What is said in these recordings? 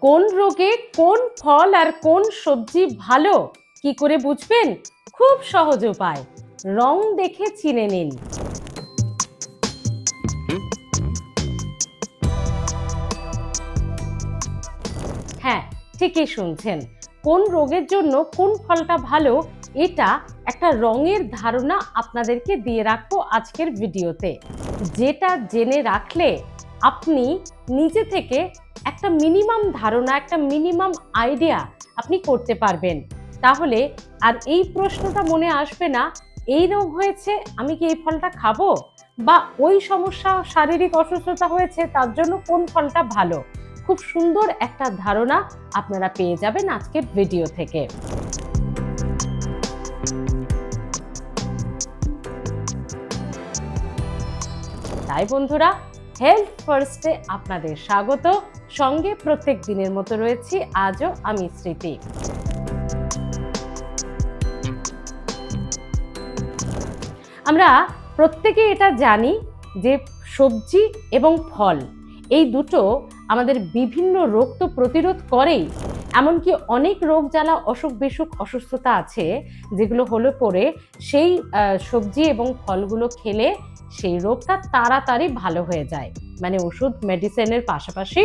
কোন রোগে কোন ফল আর কোন সবজি ভালো কি করে বুঝবেন? খুব সহজ উপায়, রং দেখে চিনে নিন। হ্যাঁ, ঠিকই শুনছেন। কোন রোগের জন্য কোন ফলটা ভালো, এটা একটা রঙের ধারণা আপনাদেরকে দিয়ে রাখবো আজকের ভিডিওতে, যেটা জেনে রাখলে আপনি নিজে থেকে একটা মিনিমাম ধারণা, একটা মিনিমাম আইডিয়া আপনি করতে পারবেন। তাহলে আর এই প্রশ্নটা মনে আসবে না, এই রোগ হয়েছে আমি কি এই ফলটা খাবো, বা ওই সমস্যা শারীরিক অসুস্থতা হয়েছে তার জন্য কোন ফলটা ভালো। খুব সুন্দর একটা ধারণা আপনারা পেয়ে যাবেন আজকের ভিডিও থেকে। তাই বন্ধুরা, হেলথ ফার্স্টে আপনাদের স্বাগত। সঙ্গে প্রত্যেক দিনের মতো রয়েছি আজও আমি স্মৃতি। আমরা প্রত্যেকে এটা জানি যে সবজি এবং ফল এই দুটো আমাদের বিভিন্ন রোগ তো প্রতিরোধ করেই, এমনকি অনেক রোগ জ্বালা অসুখ বিসুখ অসুস্থতা আছে যেগুলো হলে পরে সেই সবজি এবং ফলগুলো খেলে সেই রোগটা তাড়াতাড়ি ভালো হয়ে যায়। মানে ওষুধ মেডিসিনের পাশাপাশি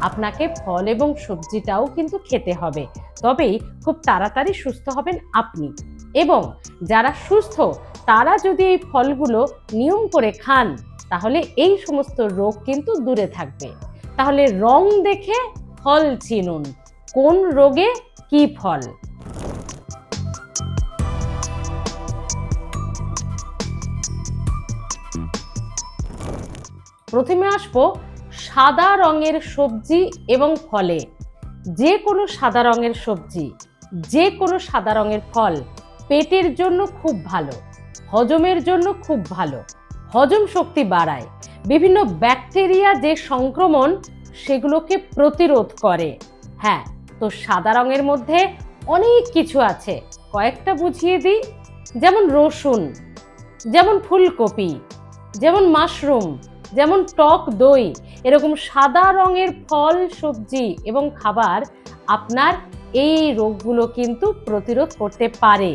আপনাকে ফল এবং সবজিটাও কিন্তু খেতে হবে, তবেই খুব তাড়াতাড়ি সুস্থ হবেন আপনি। এবং যারা সুস্থ তারা যদি এই ফলগুলো নিয়ম করে খান তাহলে এই সমস্ত রোগ কিন্তু দূরে থাকবে। তাহলে রং দেখে ফল চিনুন, কোন রোগে কি ফল। প্রথমে আসবো সাদা রঙের সবজি এবং ফলে। যে কোনো সাদা রঙের সবজি, যে কোনো সাদা রঙের ফল পেটের জন্য খুব ভালো, হজমের জন্য খুব ভালো, হজম শক্তি বাড়ায়, বিভিন্ন ব্যাকটেরিয়া যে সংক্রমণ সেগুলোকে প্রতিরোধ করে। হ্যাঁ, তো সাদা রঙের মধ্যে অনেক কিছু আছে, কয়েকটা বুঝিয়ে দিই। যেমন রসুন, যেমন ফুলকপি, যেমন মাশরুম, যেমন টক দই, এরকম সাদা রঙের ফল সবজি এবং খাবার আপনার এই রোগগুলো কিন্তু প্রতিরোধ করতে পারে।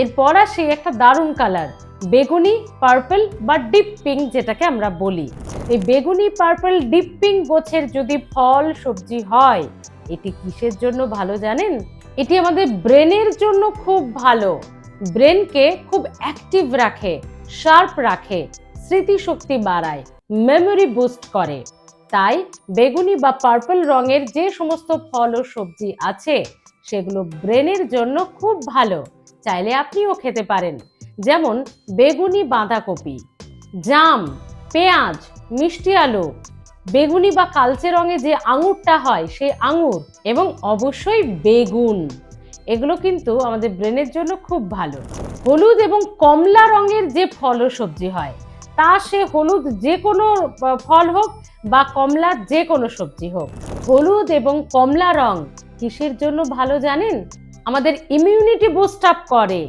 এরপর আসে একটা দারুণ কালার, বেগুনি, পার্পল বা ডিপ পিঙ্ক যেটাকে আমরা বলি। এই বেগুনি, পার্পল, ডিপ পিঙ্ক গোছের যদি ফল সবজি হয়, এটি কিসের জন্য ভালো জানেন? এটি আমাদের ব্রেনের জন্য খুব ভালো, ব্রেনকে খুব অ্যাক্টিভ রাখে, শার্প রাখে, স্মৃতিশক্তি বাড়ায়, মেমোরি বুস্ট করে। তাই বেগুনি বা পার্পল রঙের যে সমস্ত ফল ও সবজি আছে সেগুলো ব্রেনের জন্য খুব ভালো, চাইলে আপনিও খেতে পারেন। যেমন বেগুনি বাঁধাকপি, জাম, পেঁয়াজ, মিষ্টি আলু, বেগুনি বা কালচে রঙে যে আঙুরটা হয় সেই আঙুর, এবং অবশ্যই বেগুন, এগুলো কিন্তু আমাদের ব্রেনের জন্য খুব ভালো। হলুদ এবং কমলা রঙের যে ফল ও সবজি হয়, তা সে হলুদ যে কোনো ফল হোক বা কমলার যে কোনো সবজি হোক, হলুদ এবং কমলা রং কিসের জন্য ভালো জানেন? আমাদের ইমিউনিটি বুস্ট আপ করে,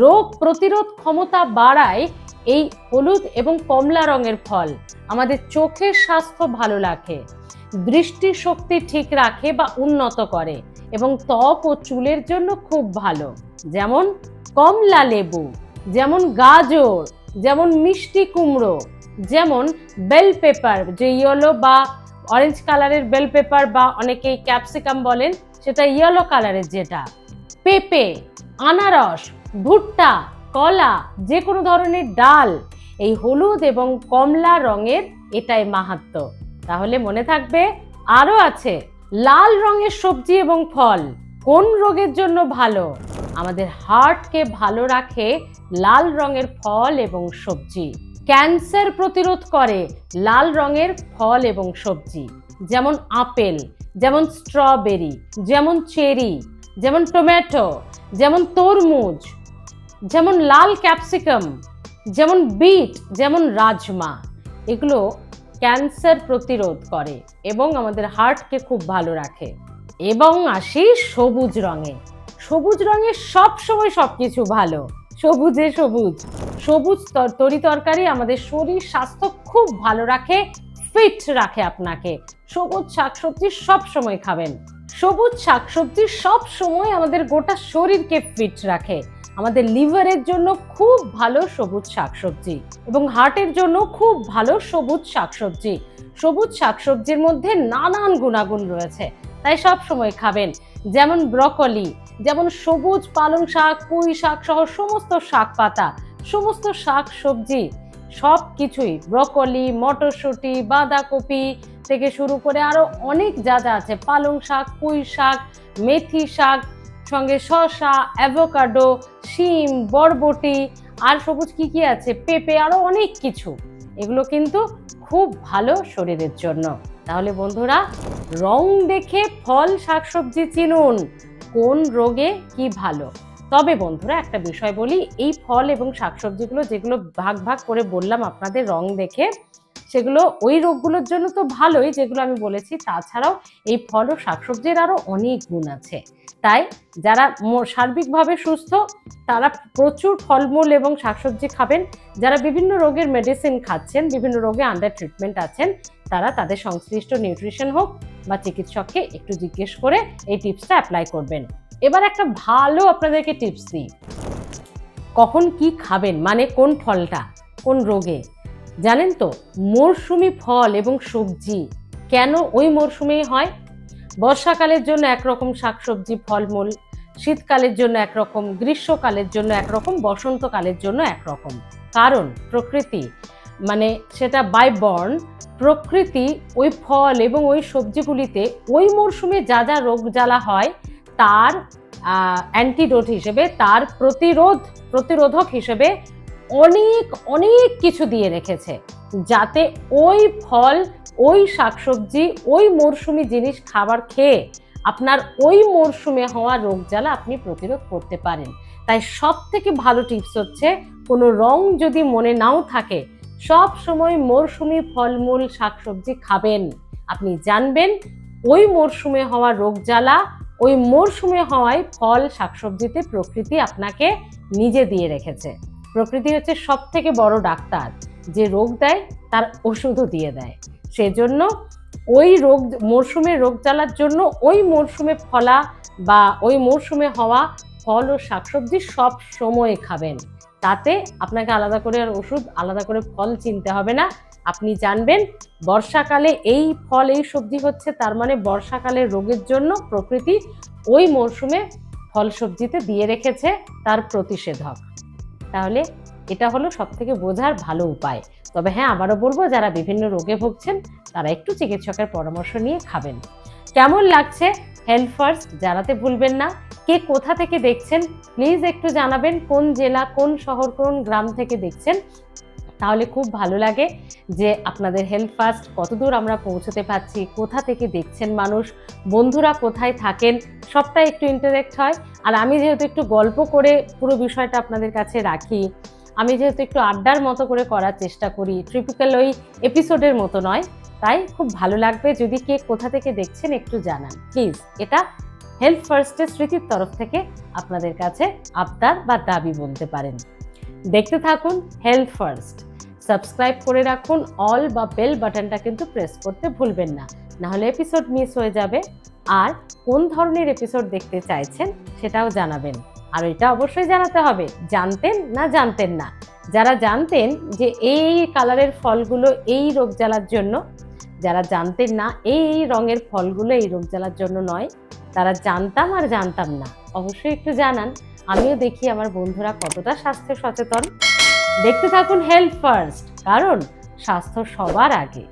রোগ প্রতিরোধ ক্ষমতা বাড়ায়। এই হলুদ এবং কমলা রঙের ফল আমাদের চোখের স্বাস্থ্য ভালো রাখে, দৃষ্টিশক্তি ঠিক রাখে বা উন্নত করে, এবং ত্বক ও চুলের জন্য খুব ভালো। যেমন কমলা লেবু, যেমন গাজর, যেমন মিষ্টি কুমড়ো, যেমন বেল পেপার, যে ইয়েলো বা অরেঞ্জ কালারের বেল পেপার বা অনেকেই ক্যাপসিকাম বলেন, সেটা ইয়েলো কালারের যেটা, পেঁপে, আনারস, ভুট্টা, কলা, যে কোনো ধরনের ডাল, এই হলুদ এবং কমলা রঙের এটাই মাহাত্ম্য। তাহলে মনে থাকবে। আরো আছে লাল রঙের সবজি এবং ফল কোন রোগের জন্য ভালো? আমাদের হার্টকে ভালো রাখে লাল রঙের ফল এবং সবজি। ক্যান্সার প্রতিরোধ করে লাল রঙের ফল এবং সবজি। যেমন আপেল, যেমন স্ট্রবেরি, যেমন চেরি, যেমন টমেটো, যেমন তরমুজ, যেমন লাল ক্যাপসিকাম, যেমন বিট, যেমন রাজমা, এগুলো ক্যান্সার প্রতিরোধ করে এবং আমাদের হার্টকে খুব ভালো রাখে। এবং আসি সবুজ রঙে। সবুজ রঙে সব সময় সবকিছু ভালো, সবুজে সবুজ। সবুজ তরি তরকারি আমাদের শরীর স্বাস্থ্য খুব ভালো রাখে, ফিট রাখে আপনাকে। সবুজ শাকসবজি সব সময় খাবেন। সবুজ শাকসবজি সব সময় আমাদের গোটা শরীরকে ফিট রাখে। আমাদের লিভারের জন্য খুব ভালো সবুজ শাকসবজি, এবং হার্টের জন্য খুব ভালো সবুজ শাকসবজি। সবুজ শাকসবজির মধ্যে নানান গুণাগুণ রয়েছে, তাই সব সময় খাবেন। যেমন ব্রকলি, যেমন সবুজ পালং শাক, পুঁই শাক সহ সমস্ত শাক পাতা, সমস্ত শাক সবজি সব কিছুই, ব্রকলি, মটরশুঁটি, বাঁধাকপি থেকে শুরু করে আরো অনেক যা যা আছে, পালং শাক, পুঁই শাক, মেথি শাক, সঙ্গে শসা, অ্যাভোকাডো, শিম, বরবটি, আর সবুজ কি কি আছে, পেঁপে, আরো অনেক কিছু। এগুলো কিন্তু খুব ভালো শরীরের জন্য। তাহলে বন্ধুরা, রং দেখে ফল শাকসবজি চিনুন, কোন রোগে কি ভালো। তবে বন্ধুরা একটা বিষয় বলি, এই ফল এবং শাকসবজিগুলো যেগুলো ভাগ ভাগ করে বললাম আপনাদের রং দেখে, সেগুলো ওই রোগগুলোর জন্য তো ভালোই যেগুলো আমি বলেছি, তাছাড়াও এই ফল ও শাকসবজির আরো অনেক গুণ আছে। তাই যারা সার্বিকভাবে সুস্থ তারা প্রচুর ফলমূল এবং শাকসবজি খাবেন। যারা বিভিন্ন রোগের মেডিসিন খাচ্ছেন, বিভিন্ন রোগে আন্ডার ট্রিটমেন্ট আছেন, তারা তাদের সংশ্লিষ্ট নিউট্রিশন হোক বা চিকিৎসককে একটু জিজ্ঞেস করে এই টিপসটা অ্যাপ্লাই করবেন। এবার একটা ভালো আপনাদেরকে টিপস দিই, কখন কি খাবেন, মানে কোন ফলটা কোন রোগে। জানেন তো, মরশুমি ফল এবং সবজি কেন ওই মরশুমেই হয়? বর্ষাকালের জন্য একরকম শাকসবজি ফলমূল, শীতকালের জন্য একরকম, গ্রীষ্মকালের জন্য একরকম, বসন্তকালের জন্য একরকম। কারণ প্রকৃতি, মানে সেটা বাই বর্ন, প্রকৃতি ওই ফল এবং ওই সবজিগুলিতে ওই মরশুমে যা যা রোগ জ্বালা হয় তার অ্যান্টিডোট হিসেবে, তার প্রতিরোধক হিসেবে অনেক অনেক কিছু দিয়ে রেখেছে, যাতে ওই ফল, ওই শাকসবজি, ওই মরশুমি জিনিস খাবার খেয়ে আপনার ওই মরশুমে হওয়া রোগ জ্বালা আপনি প্রতিরোধ করতে পারেন। তাই সব থেকে ভালো টিপস হচ্ছে, কোনো রং যদি মনে নাও থাকে, সব সময় মরশুমি ফলমূল শাকসবজি খাবেন। আপনি জানবেন ওই মরশুমে হওয়া রোগ জ্বালা ওই মরশুমে হওয়ায় ফল শাকসবজিতে প্রকৃতি আপনাকে নিজে দিয়ে রেখেছে। প্রকৃতি হচ্ছে সব থেকে বড় ডাক্তার, যে রোগ দেয় তার ওষুধও দিয়ে দেয়। সেজন্য ওই রোগ মরশুমের রোগ জ্বালার জন্য ওই মরশুমে ফলা বা ওই মরশুমে হওয়া ফল ও শাকসবজি সব সময় খাবেন। তাতে আপনাকে আলাদা করে আর ওষুধ, আলাদা করে ফল চিনতে হবে না। আপনি জানবেন বর্ষাকালে এই ফল এই সবজি হচ্ছে, তার মানে বর্ষাকালের রোগের জন্য প্রকৃতি ওই মরশুমে ফল সবজিতে দিয়ে রেখেছে তার প্রতিষেধক। তাহলে এটা হলো সব থেকে বোঝার ভালো উপায়। তবে হ্যাঁ, আবারও বলবো, যারা বিভিন্ন রোগে ভুগছেন তারা একটু চিকিৎসকের পরামর্শ নিয়ে খাবেন। কেমন লাগছে হেলথ ফার্স্ট জানাতে ভুলবেন না। কে কোথা থেকে দেখছেন প্লিজ একটু জানাবেন, কোন জেলা, কোন শহর, কোন গ্রাম থেকে দেখছেন। তাহলে খুব ভালো লাগে যে আপনাদের হেলথ ফার্স্ট কতদূর আমরা পৌঁছতে পারছি, কোথা থেকে দেখছেন মানুষ, বন্ধুরা কোথায় থাকেন, সবটা একটু ইন্টারেক্ট হয়। আর আমি যেহেতু একটু গল্প করে পুরো বিষয়টা আপনাদের কাছে রাখি, আমি যেহেতু একটু আড্ডার মতো করে করার চেষ্টা করি, ট্রিপিক্যাল ওই এপিসোডের মতো নয়, তাই খুব ভালো লাগবে যদি কে কোথা থেকে দেখছেন একটু জানান প্লিজ। এটা হেলথ ফার্স্টের স্মৃতির তরফ থেকে আপনাদের কাছে আবদার বা দাবি বলতে পারেন। দেখতে থাকুন হেলথ ফার্স্ট, সাবস্ক্রাইব করে রাখুন, অল বা বেল বাটনটা কিন্তু প্রেস করতে ভুলবেন না, নাহলে এপিসোড মিস হয়ে যাবে। আর কোন ধরনের এপিসোড দেখতে চাইছেন সেটাও জানাবেন। আর এটা অবশ্যই জানাতে হবে জানতেন না জানতেন না। যারা জানতেন যে এই কালারের ফলগুলো এই রোগ জ্বালার জন্য, যারা জানতেন না এই রঙের ফলগুলো এই রোগ জ্বালার জন্য নয়, তারা জানতাম আর জানতাম না, অবশ্যই একটু জানান। আমিও দেখি আমার বন্ধুরা কতটা স্বাস্থ্য সচেতন। দেখতে থাকুন হেলথ ফার্স্ট, কারণ স্বাস্থ্য সবার আগে।